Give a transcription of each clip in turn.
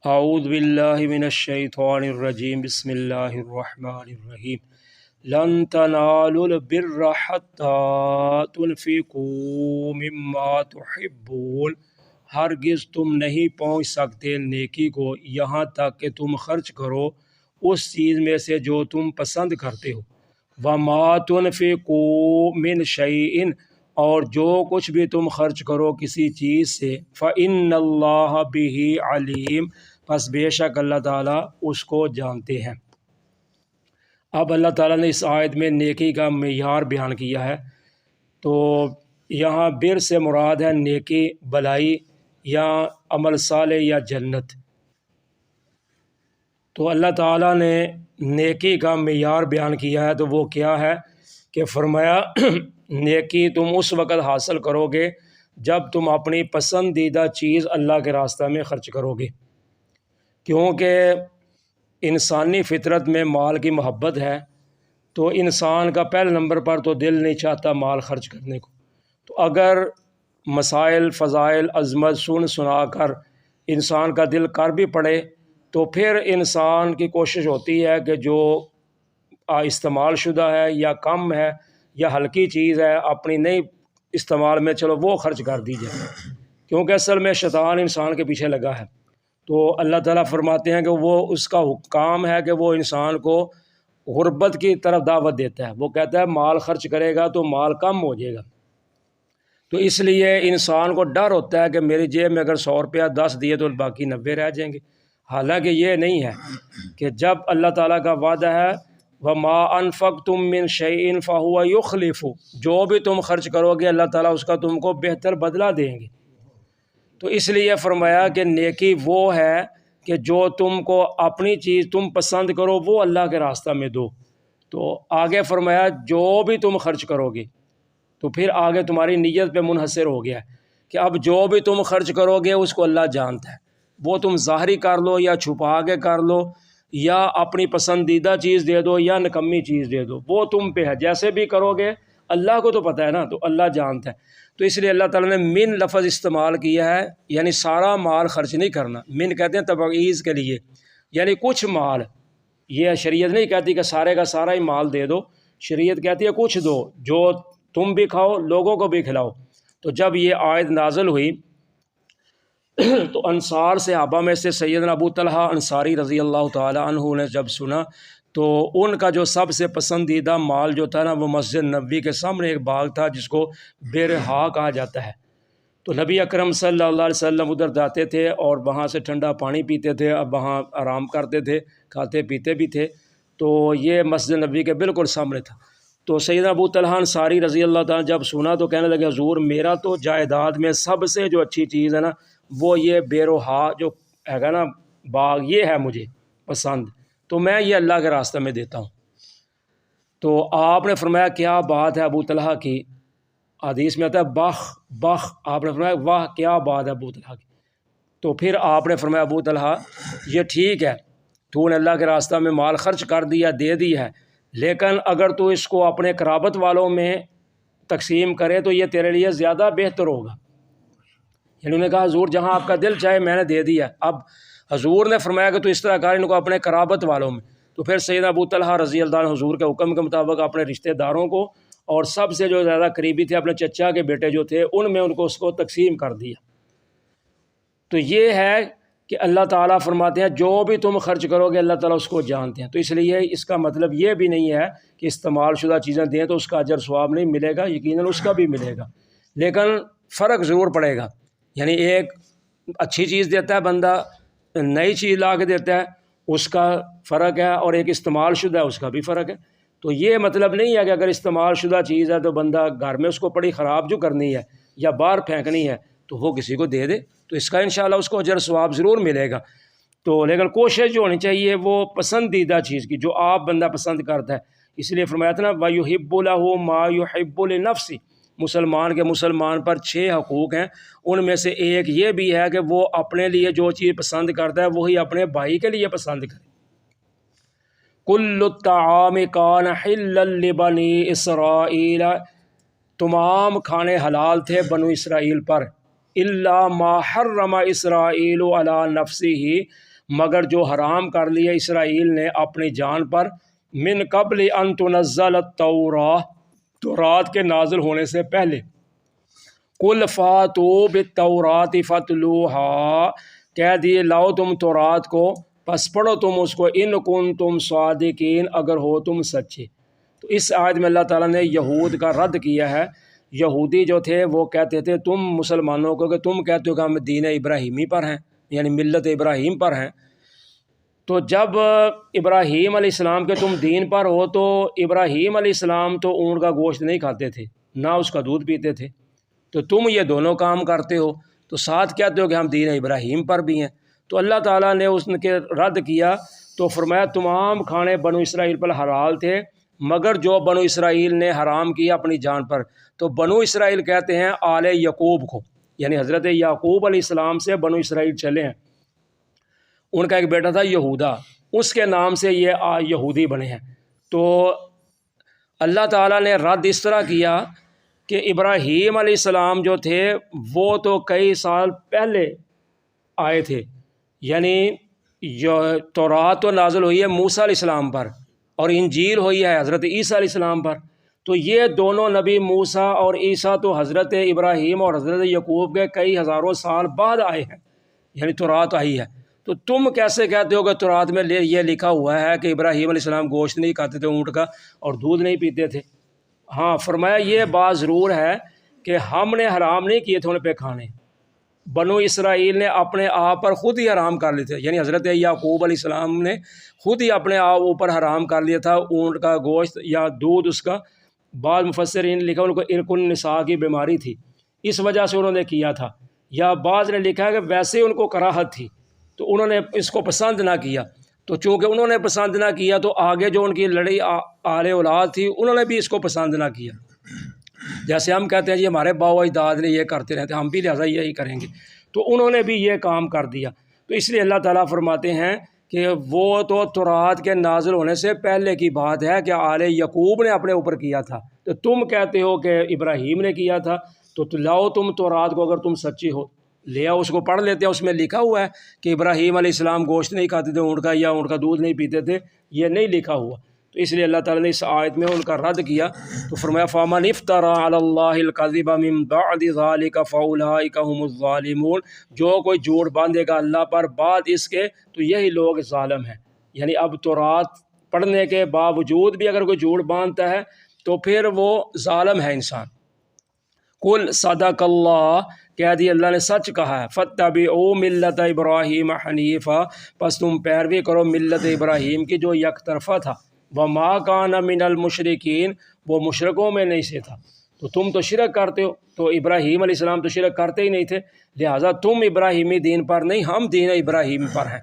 اعوذ باللہ من الشیطان الرجیم بسم اللہ الرحمن الرحیم لن تنالوا البر حتی تنفقوا مما تحبون، ہرگز تم نہیں پہنچ سکتے نیکی کو یہاں تک کہ تم خرچ کرو اس چیز میں سے جو تم پسند کرتے ہو۔ وما تنفقوا من شیء، اور جو کچھ بھی تم خرچ کرو کسی چیز سے، فإن اللہ بہ علیم، پس بے شک اللہ تعالیٰ اس کو جانتے ہیں۔ اب اللہ تعالیٰ نے اس آیت میں نیکی کا معیار بیان کیا ہے، تو یہاں بر سے مراد ہے نیکی، بھلائی یا عمل صالح یا جنت۔ تو اللہ تعالیٰ نے نیکی کا معیار بیان کیا ہے، تو وہ کیا ہے کہ فرمایا نیکی تم اس وقت حاصل کرو گے جب تم اپنی پسندیدہ چیز اللہ کے راستہ میں خرچ کرو گے، کیونکہ انسانی فطرت میں مال کی محبت ہے، تو انسان کا پہلے نمبر پر تو دل نہیں چاہتا مال خرچ کرنے کو۔ تو اگر مسائل فضائل عظمت سنا کر انسان کا دل کر بھی پڑے، تو پھر انسان کی کوشش ہوتی ہے کہ جو استعمال شدہ ہے یا کم ہے یا ہلکی چیز ہے اپنی نئی استعمال میں چلو وہ خرچ کر دی جائے، کیونکہ اصل میں شیطان انسان کے پیچھے لگا ہے۔ تو اللہ تعالیٰ فرماتے ہیں کہ وہ اس کا کام ہے کہ وہ انسان کو غربت کی طرف دعوت دیتا ہے۔ وہ کہتا ہے مال خرچ کرے گا تو مال کم ہو جائے گا، تو اس لیے انسان کو ڈر ہوتا ہے کہ میری جیب میں اگر 100 روپیہ 10 دیے تو باقی 90 رہ جائیں گے، حالانکہ یہ نہیں ہے کہ جب اللہ تعالیٰ کا وعدہ ہے وَمَا أَنفَقْتُم مِّن شَيْءٍ فَهُوَ يُخْلِفُ، جو بھی تم خرچ کرو گے اللہ تعالیٰ اس کا تم کو بہتر بدلہ دیں گے۔ تو اس لیے فرمایا کہ نیکی وہ ہے کہ جو تم کو اپنی چیز تم پسند کرو وہ اللہ کے راستہ میں دو۔ تو آگے فرمایا جو بھی تم خرچ کرو گے، تو پھر آگے تمہاری نیت پہ منحصر ہو گیا ہے کہ اب جو بھی تم خرچ کرو گے اس کو اللہ جانتا ہے، وہ تم ظاہری کر لو یا چھپا کے کر لو یا اپنی پسندیدہ چیز دے دو یا نکمی چیز دے دو، وہ تم پہ ہے، جیسے بھی کرو گے اللہ کو تو پتہ ہے نا، تو اللہ جانتا ہے۔ تو اس لیے اللہ تعالیٰ نے من لفظ استعمال کیا ہے، یعنی سارا مال خرچ نہیں کرنا۔ من کہتے ہیں تبعیض کے لیے، یعنی کچھ مال، یہ شریعت نہیں کہتی کہ سارے کا سارا ہی مال دے دو، شریعت کہتی ہے کچھ دو جو تم بھی کھاؤ لوگوں کو بھی کھلاؤ۔ تو جب یہ آیت نازل ہوئی تو انصار صحابہ میں سے سیدنا ابو طلحہ انصاری رضی اللہ تعالی عنہ نے جب سنا، تو ان کا جو سب سے پسندیدہ مال جو تھا نا، وہ مسجد نبوی کے سامنے ایک باغ تھا جس کو بیرہا کہا جاتا ہے۔ تو نبی اکرم صلی اللہ علیہ وسلم ادھر جاتے تھے اور وہاں سے ٹھنڈا پانی پیتے تھے، اب وہاں آرام کرتے تھے، کھاتے پیتے بھی تھے۔ تو یہ مسجد نبوی کے بالکل سامنے تھا۔ تو سیدنا ابو طلحہ انصاری رضی اللہ تعالیٰ جب سنا تو کہنے لگے حضور میرا تو جائیداد میں سب سے جو اچھی چیز ہے نا وہ یہ بیرہا جو ہے گا نا باغ، یہ ہے مجھے پسند، تو میں یہ اللہ کے راستہ میں دیتا ہوں۔ تو آپ نے فرمایا کیا بات ہے ابو طلحہ کی، حدیث میں آتا ہے بخ بخ، آپ نے فرمایا واہ کیا بات ہے ابو طلحہ کی۔ تو پھر آپ نے فرمایا ابو طلحہ یہ ٹھیک ہے، تو نے اللہ کے راستہ میں مال خرچ کر دیا، دے دیا ہے، لیکن اگر تو اس کو اپنے قرابت والوں میں تقسیم کرے تو یہ تیرے لیے زیادہ بہتر ہوگا۔ یعنی انہوں نے کہا حضور جہاں آپ کا دل چاہے میں نے دے دیا۔ اب حضور نے فرمایا کہ تو اس طرح کر ان کو اپنے قرابت والوں میں۔ تو پھر سیدنا ابو طلحہ رضی اللہ عنہ حضور کے حکم کے مطابق اپنے رشتہ داروں کو اور سب سے جو زیادہ قریبی تھے اپنے چچا کے بیٹے جو تھے ان میں ان کو اس کو تقسیم کر دیا۔ تو یہ ہے کہ اللہ تعالیٰ فرماتے ہیں جو بھی تم خرچ کرو گے اللہ تعالیٰ اس کو جانتے ہیں۔ تو اس لیے اس کا مطلب یہ بھی نہیں ہے کہ استعمال شدہ چیزیں دیں تو اس کا اجر ثواب نہیں ملے گا، یقیناً اس کا بھی ملے گا، لیکن فرق ضرور پڑے گا۔ یعنی ایک اچھی چیز دیتا ہے بندہ، نئی چیز لا کے دیتا ہے، اس کا فرق ہے، اور ایک استعمال شدہ ہے اس کا بھی فرق ہے۔ تو یہ مطلب نہیں ہے کہ اگر استعمال شدہ چیز ہے تو بندہ گھر میں اس کو پڑی خراب جو کرنی ہے یا باہر پھینکنی ہے تو وہ کسی کو دے دے، تو اس کا انشاءاللہ اس کو اجر ثواب ضرور ملے گا۔ تو لیکن کوشش جو ہونی چاہیے وہ پسندیدہ چیز کی جو آپ بندہ پسند کرتا ہے۔ اس لیے فرمایا تھا نا وَيُحِبُّ لَهُ مَا يُحِبُّ لِنَفْسِهِ، مسلمان کے مسلمان پر 6 حقوق ہیں، ان میں سے ایک یہ بھی ہے کہ وہ اپنے لیے جو چیز پسند کرتا ہے وہی اپنے بھائی کے لیے پسند کرے۔ کل الطعام کان حلا لبنی اسرائیل، تمام کھانے حلال تھے بنو اسرائیل پر، الا ما حرم اسرائیل علی نفسہ، مگر جو حرام کر لیا اسرائیل نے اپنی جان پر، من قبل ان تنزل التوراۃ، تورات کے نازل ہونے سے پہلے، قل فاتوا بالتوراۃ فاتلوہا، کہہ دیے لاؤ تم تورات کو، پس پڑھو تم اس کو، ان کنتم صادقین، اگر ہو تم سچے۔ تو اس آیت میں اللہ تعالیٰ نے یہود کا رد کیا ہے۔ یہودی جو تھے وہ کہتے تھے تم مسلمانوں کو کہ تم کہتے ہو کہ ہم دین ابراہیمی پر ہیں، یعنی ملت ابراہیم پر ہیں، تو جب ابراہیم علیہ السلام کے تم دین پر ہو تو ابراہیم علیہ السلام تو اونٹ کا گوشت نہیں کھاتے تھے، نہ اس کا دودھ پیتے تھے، تو تم یہ دونوں کام کرتے ہو، تو ساتھ کہتے ہو کہ ہم دین ابراہیم پر بھی ہیں۔ تو اللہ تعالیٰ نے اس کے رد کیا، تو فرمایا تمام کھانے بنو اسرائیل پر حلال تھے، مگر جو بنو اسرائیل نے حرام کیا اپنی جان پر، تو بنو اسرائیل کہتے ہیں آل یعقوب کو، یعنی حضرت یعقوب علیہ السلام سے بنو اسرائیل چلے ہیں۔ ان کا ایک بیٹا تھا یہودا، اس کے نام سے یہ یہودی بنے ہیں۔ تو اللہ تعالیٰ نے رد اس طرح کیا کہ ابراہیم علیہ السلام جو تھے وہ تو کئی سال پہلے آئے تھے، یعنی تورات تو نازل ہوئی ہے موسیٰ علیہ السلام پر، اور انجیل ہوئی ہے حضرت عیسیٰ علیہ السلام پر، تو یہ دونوں نبی موسیٰ اور عیسیٰ تو حضرت ابراہیم اور حضرت یعقوب کے کئی ہزاروں سال بعد آئے ہیں، یعنی تورات آئی ہے۔ تو تم کیسے کہتے ہو کہ تورات میں یہ لکھا ہوا ہے کہ ابراہیم علیہ السلام گوشت نہیں کھاتے تھے اونٹ کا اور دودھ نہیں پیتے تھے؟ ہاں، فرمایا یہ بات ضرور ہے کہ ہم نے حرام نہیں کیے تھے ان پہ کھانے، بنو اسرائیل نے اپنے آپ پر خود ہی حرام کر لیے تھے، یعنی حضرت یعقوب علیہ السلام نے خود ہی اپنے آپ اوپر حرام کر لیا تھا اونٹ کا گوشت یا دودھ اس کا۔ بعض مفسرین لکھا ان کو ارق النساء کی بیماری تھی، اس وجہ سے انہوں نے کیا تھا، یا بعض نے لکھا ہے کہ ویسے ان کو کراہت تھی تو انہوں نے اس کو پسند نہ کیا، تو چونکہ انہوں نے پسند نہ کیا تو آگے جو ان کی لڑی آل اولاد تھی انہوں نے بھی اس کو پسند نہ کیا۔ جیسے ہم کہتے ہیں جی ہمارے باؤ اجداد نے یہ کرتے رہتے ہم بھی لہٰذا یہی کریں گے، تو انہوں نے بھی یہ کام کر دیا۔ تو اس لیے اللہ تعالیٰ فرماتے ہیں کہ وہ تو تورات کے نازل ہونے سے پہلے کی بات ہے کہ آل یعقوب نے اپنے اوپر کیا تھا، تو تم کہتے ہو کہ ابراہیم نے کیا تھا، تو لاؤ تم تورات کو اگر تم سچی ہو، لے آؤ اس کو پڑھ لیتے ہیں، اس میں لکھا ہوا ہے کہ ابراہیم علیہ السلام گوشت نہیں کھاتے تھے اونٹ کا، یا اونٹ کا دودھ نہیں پیتے تھے، یہ نہیں لکھا ہوا۔ تو اس لیے اللہ تعالیٰ نے اس آیت میں ان کا رد کیا، تو فرمایا فَمَنِ افْتَرَىٰ عَلَى اللَّهِ الْكَذِبَ مِن بَعْدِ ذَلِكَ فَأُولَٰئِكَ هُمُ الظَّالِمُونَ، جو کوئی جھوٹ باندھے گا اللہ پر بعد اس کے تو یہی لوگ ظالم ہیں۔ یعنی اب تورات پڑھنے کے باوجود بھی اگر کوئی جھوٹ باندھتا ہے تو پھر وہ ظالم ہے انسان۔ قل صدق اللہ، کہہ دی اللہ نے سچ کہا ہے، فاتبعوا ملت ابراہیم حنیفا، پس تم پیروی کرو ملت ابراہیم کی جو یک طرفہ تھا، وما کان من المشرکین، وہ مشرکوں میں نہیں سے تھا۔ تو تم تو شرک کرتے ہو، تو ابراہیم علیہ السلام تو شرک کرتے ہی نہیں تھے، لہٰذا تم ابراہیمی دین پر نہیں، ہم دین ابراہیم پر ہیں۔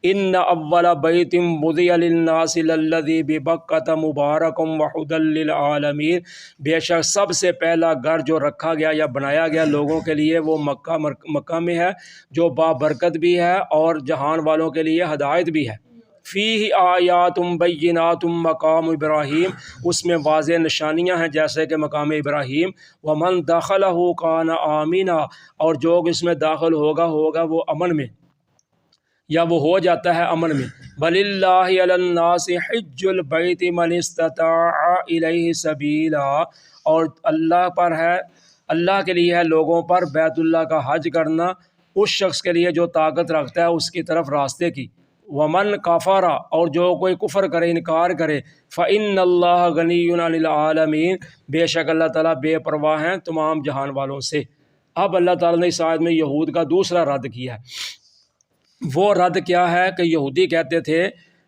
ان اول بیت وضع للناس للذی ببکۃ مبارک وہدی للعالمین، بے شک سب سے پہلا گھر جو رکھا گیا یا بنایا گیا لوگوں کے لیے وہ مکہ میں ہے، جو بابرکت بھی ہے اور جہان والوں کے لیے ہدایت بھی ہے۔ فیہ آیات بینات مقام ابراہیم، اس میں واضح نشانیاں ہیں جیسے کہ مقام ابراہیم، ومن دخلہ کان آمنا، اور جو اس میں داخل ہوگا وہ امن میں، یا وہ ہو جاتا ہے امن میں۔ وَلِلَّهِ عَلَى النَّاسِ حِجُّ الْبَيْتِ مَنِ اسْتَطَاعَ إِلَيْهِ سَبِيلًا، اور اللہ پر ہے، اللہ کے لیے ہے لوگوں پر بیت اللہ کا حج کرنا اس شخص کے لیے جو طاقت رکھتا ہے اس کی طرف راستے کی۔ وَمَنْ كَفَرَ، اور جو کوئی کفر کرے، انکار کرے، فَإِنَّ اللَّهَ غَنِيٌّ عَنِ الْعَالَمِينَ، بے شک اللہ تعالیٰ بے پرواہ ہیں تمام جہان والوں سے۔ اب اللہ تعالیٰ نے اس آیت میں یہود کا دوسرا رد کیا ہے۔ وہ رد کیا ہے کہ یہودی کہتے تھے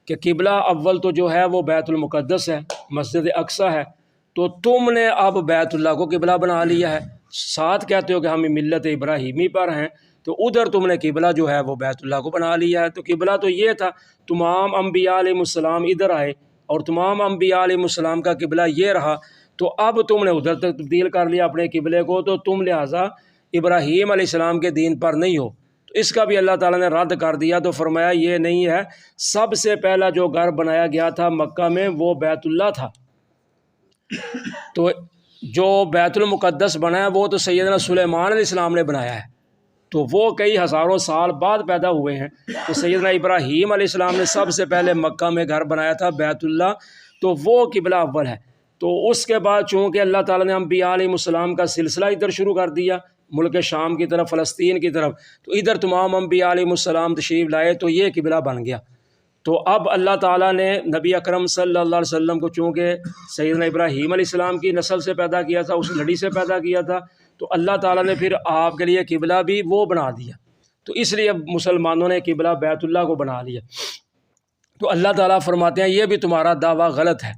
کہ قبلہ اول تو جو ہے وہ بیت المقدس ہے، مسجد اقصی ہے، تو تم نے اب بیت اللہ کو قبلہ بنا لیا ہے، ساتھ کہتے ہو کہ ہم ملت ابراہیمی پر ہیں، تو ادھر تم نے قبلہ جو ہے وہ بیت اللہ کو بنا لیا ہے۔ تو قبلہ تو یہ تھا، تمام انبیاء علیہ السلام ادھر آئے اور تمام انبیاء علیہ السلام کا قبلہ یہ رہا، تو اب تم نے ادھر تک تبدیل کر لیا اپنے قبلے کو، تو تم لہٰذا ابراہیم علیہ السلام کے دین پر نہیں ہو۔ تو اس کا بھی اللہ تعالیٰ نے رد کر دیا، تو فرمایا یہ نہیں ہے، سب سے پہلا جو گھر بنایا گیا تھا مکہ میں وہ بیت اللہ تھا، تو جو بیت المقدس بنا ہے وہ تو سیدنا سلیمان علیہ السلام نے بنایا ہے، تو وہ کئی ہزاروں سال بعد پیدا ہوئے ہیں۔ تو سیدنا ابراہیم علیہ السلام نے سب سے پہلے مکہ میں گھر بنایا تھا بیت اللہ، تو وہ قبلہ اول ہے۔ تو اس کے بعد چونکہ اللہ تعالیٰ نے انبیاء علیہ السلام کا سلسلہ ادھر شروع کر دیا، ملک شام کی طرف، فلسطین کی طرف، تو ادھر تمام انبیاء علیہ السلام تشریف لائے، تو یہ قبلہ بن گیا۔ تو اب اللہ تعالیٰ نے نبی اکرم صلی اللہ علیہ وسلم کو چونکہ سیدنا ابراہیم علیہ السلام کی نسل سے پیدا کیا تھا، اس لڑی سے پیدا کیا تھا، تو اللہ تعالیٰ نے پھر آپ کے لیے قبلہ بھی وہ بنا دیا، تو اس لیے اب مسلمانوں نے قبلہ بیت اللہ کو بنا لیا۔ تو اللہ تعالیٰ فرماتے ہیں یہ بھی تمہارا دعویٰ غلط ہے،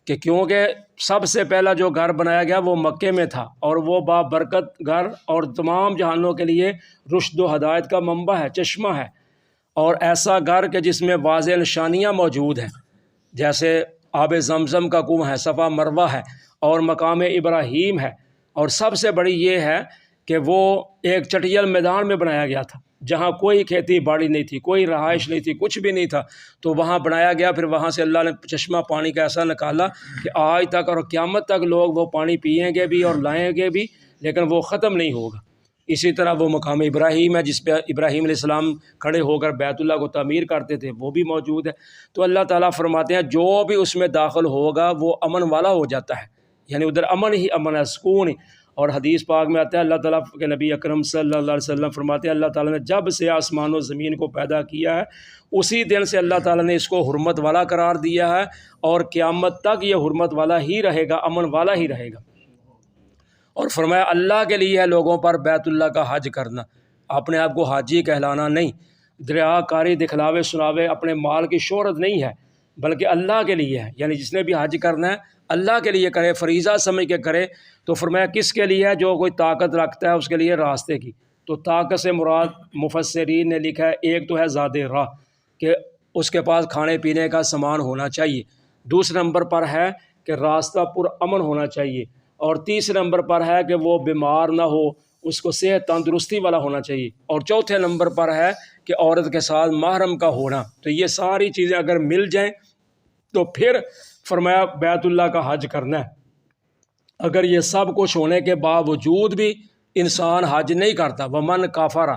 کہ کیونکہ سب سے پہلا جو گھر بنایا گیا وہ مکے میں تھا، اور وہ بابرکت گھر اور تمام جہانوں کے لیے رشد و ہدایت کا منبع ہے، چشمہ ہے، اور ایسا گھر کہ جس میں واضح نشانیاں موجود ہیں، جیسے آب زمزم کا کنواں ہے، صفا مروہ ہے، اور مقام ابراہیم ہے، اور سب سے بڑی یہ ہے کہ وہ ایک چٹیل میدان میں بنایا گیا تھا، جہاں کوئی کھیتی باڑی نہیں تھی، کوئی رہائش نہیں تھی، کچھ بھی نہیں تھا، تو وہاں بنایا گیا، پھر وہاں سے اللہ نے چشمہ پانی کا ایسا نکالا کہ آج تک اور قیامت تک لوگ وہ پانی پئیں گے بھی اور لائیں گے بھی، لیکن وہ ختم نہیں ہوگا۔ اسی طرح وہ مقام ابراہیم ہے جس پہ ابراہیم علیہ السلام کھڑے ہو کر بیت اللہ کو تعمیر کرتے تھے، وہ بھی موجود ہے۔ تو اللہ تعالیٰ فرماتے ہیں جو بھی اس میں داخل ہوگا وہ امن والا ہو جاتا ہے، یعنی ادھر امن ہی امن ہے، سکون ہی۔ اور حدیث پاک میں آتا ہے، اللہ تعالیٰ کے نبی اکرم صلی اللہ علیہ وسلم فرماتے ہیں اللہ تعالیٰ نے جب سے آسمان و زمین کو پیدا کیا ہے اسی دن سے اللہ تعالیٰ نے اس کو حرمت والا قرار دیا ہے، اور قیامت تک یہ حرمت والا ہی رہے گا، امن والا ہی رہے گا۔ اور فرمایا اللہ کے لیے ہے لوگوں پر بیت اللہ کا حج کرنا، اپنے آپ کو حاجی کہلانا نہیں، دریا کاری دکھلاوے سناوے اپنے مال کی شہرت نہیں ہے، بلکہ اللہ کے لیے ہے، یعنی جس نے بھی حج کرنا ہے اللہ کے لیے کرے، فریضہ سمجھ کے کرے۔ تو فرمایا کس کے لیے ہے؟ جو کوئی طاقت رکھتا ہے اس کے لیے راستے کی۔ تو طاقت سے مراد مفسرین نے لکھا ہے ایک تو ہے زاد راہ، کہ اس کے پاس کھانے پینے کا سامان ہونا چاہیے، دوسرے نمبر پر ہے کہ راستہ پر امن ہونا چاہیے، اور تیسرے نمبر پر ہے کہ وہ بیمار نہ ہو، اس کو صحت تندرستی والا ہونا چاہیے، اور چوتھے نمبر پر ہے کہ عورت کے ساتھ محرم کا ہونا۔ تو یہ ساری چیزیں اگر مل جائیں تو پھر فرمایا بیت اللہ کا حج کرنا ہے۔ اگر یہ سب کچھ ہونے کے باوجود بھی انسان حج نہیں کرتا، ومن کافر،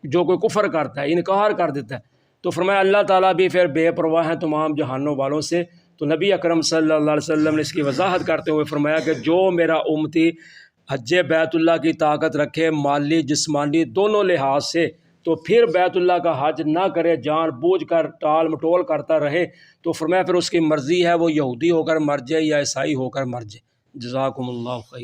جو کوئی کفر کرتا ہے، انکار کر دیتا ہے، تو فرمایا اللہ تعالیٰ بھی پھر بے پرواہ ہیں تمام جہانوں والوں سے۔ تو نبی اکرم صلی اللہ علیہ وسلم نے اس کی وضاحت کرتے ہوئے فرمایا کہ جو میرا امتی حج بیت اللہ کی طاقت رکھے، مالی جسمانی دونوں لحاظ سے، تو پھر بیت اللہ کا حج نہ کرے، جان بوجھ کر ٹال مٹول کرتا رہے، تو فرمایا پھر اس کی مرضی ہے وہ یہودی ہو کر مر جائے یا عیسائی ہو کر مر جائے۔ جزاکم اللہ خیر۔